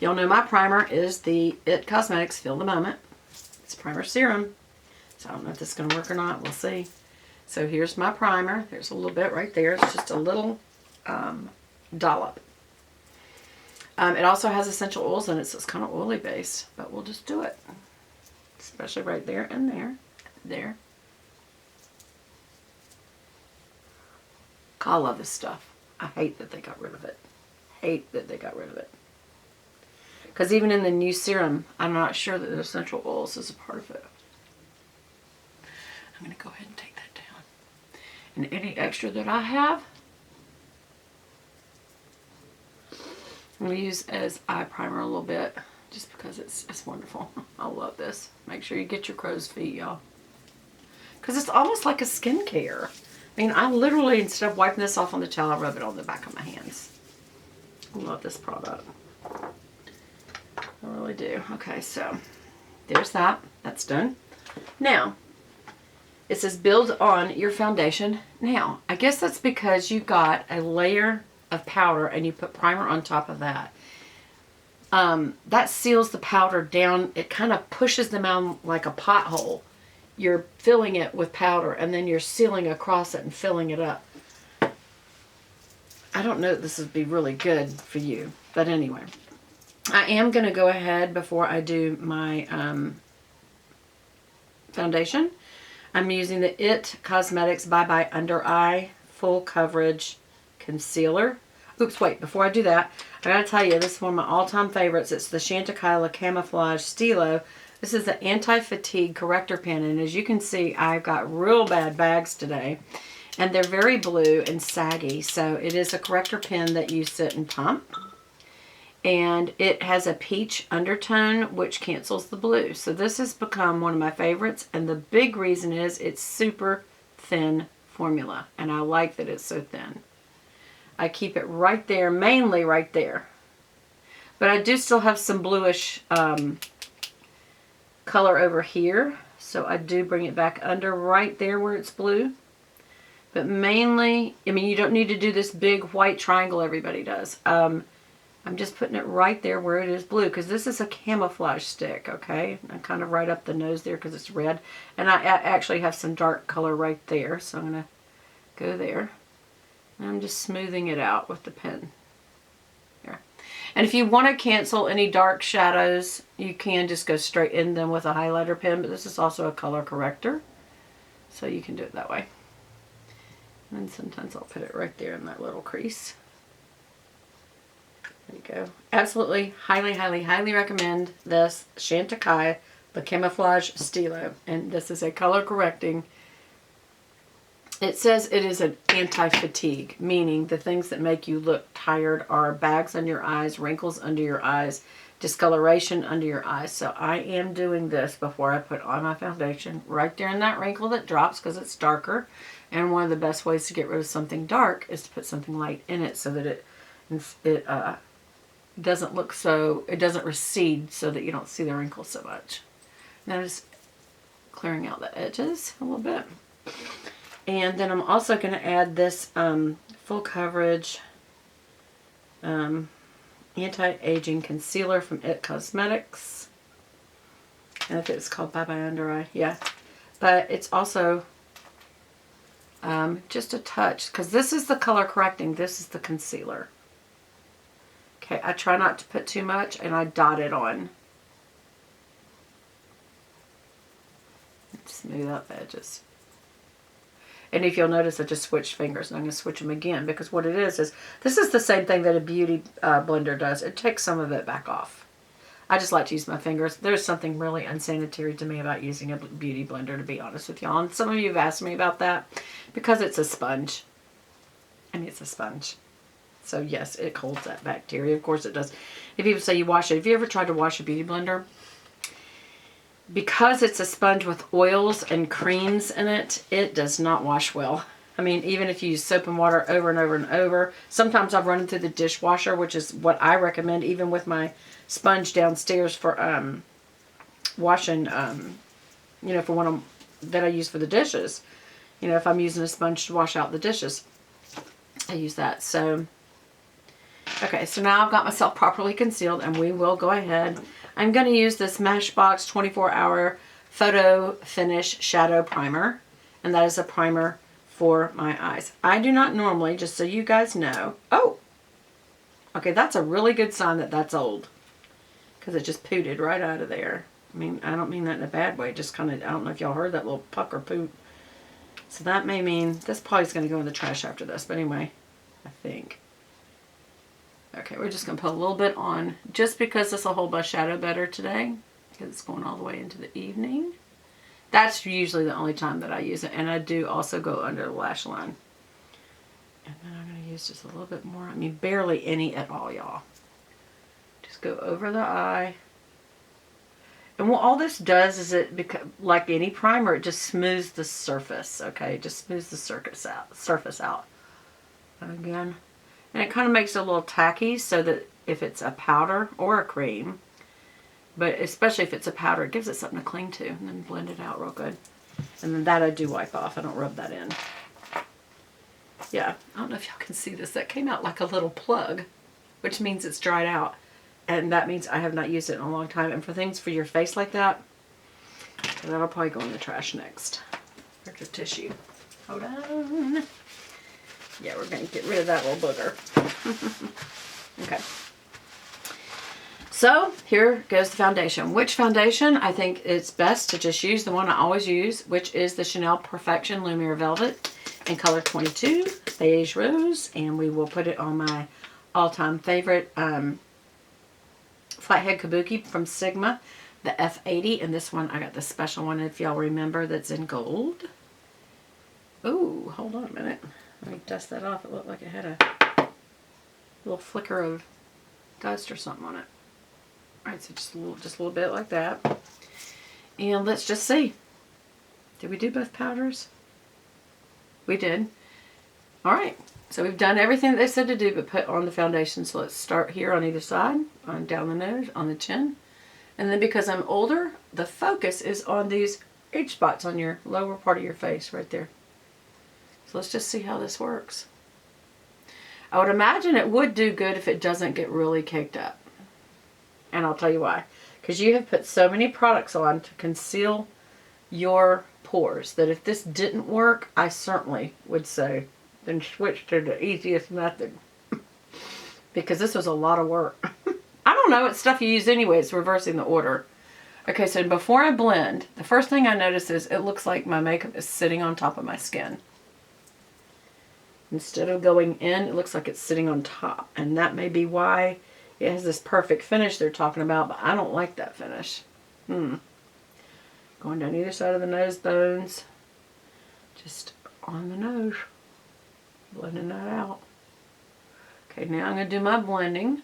Y'all know my primer is the IT Cosmetics Feel the Moment. It's primer serum. So I don't know if this is going to work or not. We'll see. So here's my primer. There's a little bit right there. It's just a little dollop. It also has essential oils in it, so it's kind of oily based. But we'll just do it. Especially right there and there. There. I love this stuff. I hate that they got rid of it. Hate that they got rid of it. Because even in the new serum, I'm not sure that the essential oils is a part of it. I'm going to go ahead and take that down. And any extra that I have, I'm going to use as eye primer a little bit. Just because it's wonderful. I love this. Make sure you get your crow's feet, y'all. Because it's almost like a skincare. I mean, I literally, instead of wiping this off on the towel, I rub it on the back of my hands. I love this product. I really do. Okay, so there's that. That's done. Now, it says build on your foundation now. I guess that's because you got a layer of powder and you put primer on top of that. That seals the powder down. It kind of pushes them out like a pothole. You're filling it with powder and then you're sealing across it and filling it up. I don't know if this would be really good for you, but anyway. I am going to go ahead before I do my foundation. I'm using the IT Cosmetics Bye Bye Under Eye Full Coverage Concealer. Oops, wait, before I do that, I gotta tell you, this is one of my all-time favorites. It's the Chantecaille Camouflage Stilo. This is the anti-fatigue corrector pen, and as you can see, I've got real bad bags today, and they're very blue and saggy, so it is a corrector pen that you sit and pump, and it has a peach undertone, which cancels the blue. So this has become one of my favorites, and the big reason is it's super thin formula, and I like that it's so thin. I keep it right there, mainly right there. But I do still have some bluish color over here. So I do bring it back under right there where it's blue. But mainly, I mean, you don't need to do this big white triangle everybody does. I'm just putting it right there where it is blue because this is a camouflage stick, okay? And kind of right up the nose there because it's red. And I actually have some dark color right there. So I'm going to go there. I'm just smoothing it out with the pen. There. And if you want to cancel any dark shadows, you can just go straight in them with a highlighter pen, but this is also a color corrector. So you can do it that way. And sometimes I'll put it right there in that little crease. There you go. Absolutely, highly, highly, highly recommend this Chantecaille the Camouflage Stilo. And this is a color correcting. It says it is an anti-fatigue, meaning the things that make you look tired are bags under your eyes, wrinkles under your eyes, discoloration under your eyes. So I am doing this before I put on my foundation, right there in that wrinkle that drops because it's darker. And one of the best ways to get rid of something dark is to put something light in it so that it doesn't look so, it doesn't recede so that you don't see the wrinkles so much. Now just clearing out the edges a little bit. And then I'm also going to add this full coverage anti-aging concealer from IT Cosmetics. And I think it's called Bye Bye Under Eye. Yeah. But it's also just a touch because this is the color correcting. This is the concealer. Okay, I try not to put too much and I dot it on. Smooth out the edges. And if you'll notice, I just switched fingers, and I'm going to switch them again, because what it is this is the same thing that a beauty blender does. It takes some of it back off. I just like to use my fingers. There's something really unsanitary to me about using a beauty blender, to be honest with y'all. And some of you have asked me about that, because it's a sponge. I mean, it's a sponge. So yes, it holds that bacteria. Of course it does. If people say you wash it, have you ever tried to wash a beauty blender? Because it's a sponge with oils and creams in it, it does not wash well. I mean, even if you use soap and water over and over and over, sometimes I've run it through the dishwasher, which is what I recommend, even with my sponge downstairs for washing, you know, for one that I use for the dishes. You know, if I'm using a sponge to wash out the dishes, I use that. So Okay, so now I've got myself properly concealed, and we will go ahead. I'm going to use this Smashbox 24-hour Photo Finish Shadow Primer, and that is a primer for my eyes. I do not normally, just so you guys know. Oh, okay, that's a really good sign that that's old, because it just pooted right out of there. I mean, I don't mean that in a bad way, just kind of, I don't know if y'all heard that little pucker poot. So that may mean this probably is going to go in the trash after this, but anyway, I think. Okay, we're just going to put a little bit on, just because this will hold my shadow better today, because it's going all the way into the evening. That's usually the only time that I use it, and I do also go under the lash line. And then I'm going to use just a little bit more, I mean barely any at all, y'all. Just go over the eye. And what all this does is like any primer, it just smooths the surface, okay? It just smooths the surface out. And again, and it kind of makes it a little tacky, so that if it's a powder or a cream, but especially if it's a powder, it gives it something to cling to, and then blend it out real good. And then that I do wipe off. I don't rub that in. Yeah, I don't know if y'all can see this. That came out like a little plug, which means it's dried out. And that means I have not used it in a long time. And for things for your face like that, that'll probably go in the trash next. There's your tissue. Hold on. Yeah, we're going to get rid of that little booger. Okay. So, here goes the foundation. Which foundation? I think it's best to just use the one I always use, which is the Chanel Perfection Lumiere Velvet in color 22, Beige Rose. And we will put it on my all-time favorite Flathead Kabuki from Sigma, the F80. And this one, I got the special one, if y'all remember, that's in gold. Ooh, hold on a minute. Let me dust that off. It looked like it had a little flicker of dust or something on it. Alright, so just a little bit like that. And let's just see. Did we do both powders? We did. Alright, so we've done everything that they said to do but put on the foundation. So let's start here on either side, on down the nose, on the chin. And then because I'm older, the focus is on these age spots on your lower part of your face right there. So let's just see how this works. I would imagine it would do good if it doesn't get really caked up. And I'll tell you why. Because you have put so many products on to conceal your pores that if this didn't work, I certainly would say then switch to the easiest method. Because this was a lot of work. I don't know, it's stuff you use anyway. It's reversing the order. Okay, so before I blend, the first thing I notice is it looks like my makeup is sitting on top of my skin. Instead of going in, it looks like it's sitting on top. And that may be why it has this perfect finish they're talking about, but I don't like that finish. Going down either side of the nose bones. Just on the nose. Blending that out. Okay, now I'm going to do my blending.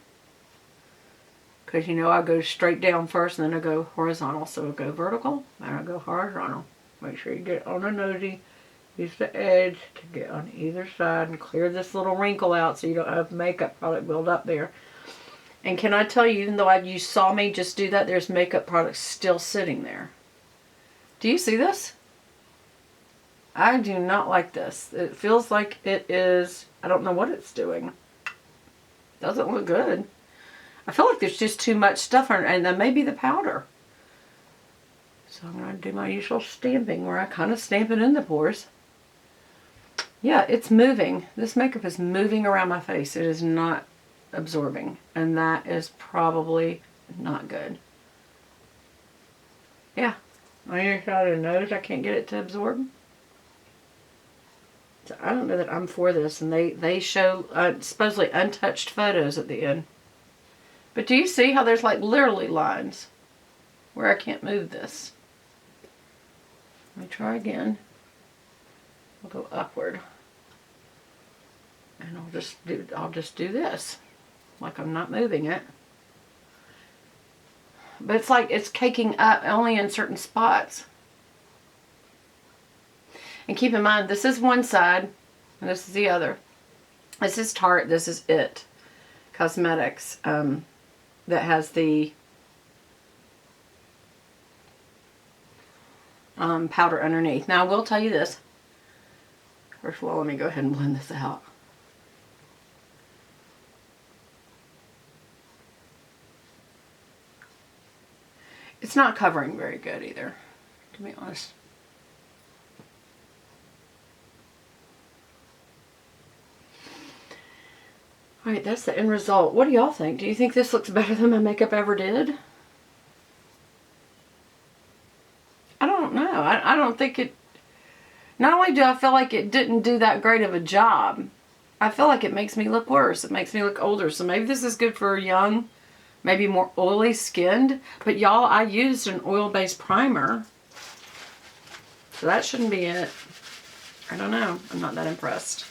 Because you know I go straight down first and then I go horizontal. So I'll go vertical and I'll go horizontal. Make sure you get on the nosy. Use the edge to get on either side and clear this little wrinkle out so you don't have makeup product build up there. And can I tell you, even though you saw me just do that, there's makeup product still sitting there. Do you see this? I do not like this. It feels like it is, I don't know what it's doing. Doesn't look good. I feel like there's just too much stuff on it, and then maybe the powder. So I'm going to do my usual stamping where I kind of stamp it in the pores. Yeah, it's moving. This makeup is moving around my face. It is not absorbing. And that is probably not good. Yeah. On your side of the nose, I can't get it to absorb. So I don't know that I'm for this. And they show supposedly untouched photos at the end. But do you see how there's like literally lines where I can't move this? Let me try again. I'll go upward. And I'll just do this. Like I'm not moving it. But it's like it's caking up only in certain spots. And keep in mind, this is one side and this is the other. This is Tarte, this is IT Cosmetics that has the powder underneath. Now I will tell you this. First of all, let me go ahead and blend this out. It's not covering very good either, to be honest. Alright, that's the end result. What do y'all think? Do you think this looks better than my makeup ever did? I don't know. I don't think it... Not only do I feel like it didn't do that great of a job, I feel like it makes me look worse. It makes me look older. So maybe this is good for young, maybe more oily skinned. But y'all, I used an oil-based primer. So that shouldn't be it. I don't know. I'm not that impressed.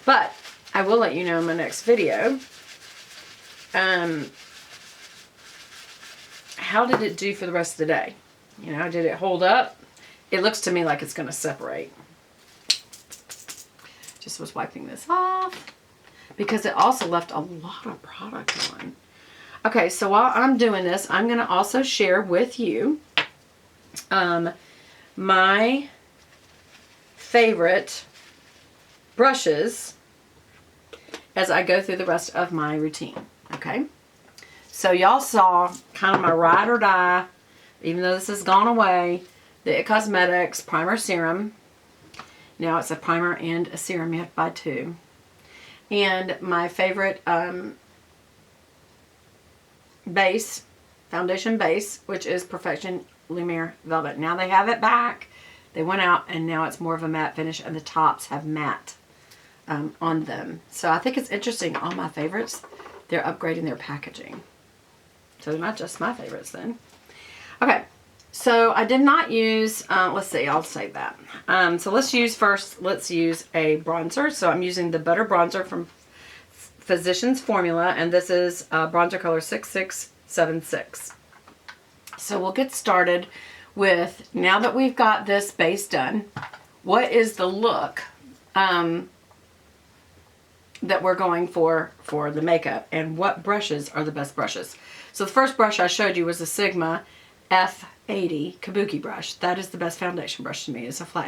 But I will let you know in my next video. How did it do for the rest of the day? You know, did it hold up? It looks to me like it's going to separate. Just was wiping this off because it also left a lot of product on. Okay, so while I'm doing this, I'm going to also share with you my favorite brushes as I go through the rest of my routine. Okay, so y'all saw kind of my ride or die, even though this has gone away, the IT Cosmetics Primer Serum. Now it's a primer and a serum. You have to buy two. And my favorite base, foundation base, which is Perfection Lumiere Velvet. Now they have it back. They went out and now it's more of a matte finish and the tops have matte on them. So I think it's interesting. All my favorites, they're upgrading their packaging. So they're not just my favorites then. Okay. So I did not use, let's see, I'll save that. So let's use a bronzer. So I'm using the Butter Bronzer from Physicians Formula, and this is bronzer color 6676. So we'll get started with, now that we've got this base done, what is the look that we're going for the makeup, and what brushes are the best brushes. So the first brush I showed you was a Sigma F80 Kabuki brush. That is the best foundation brush to me. It's a flat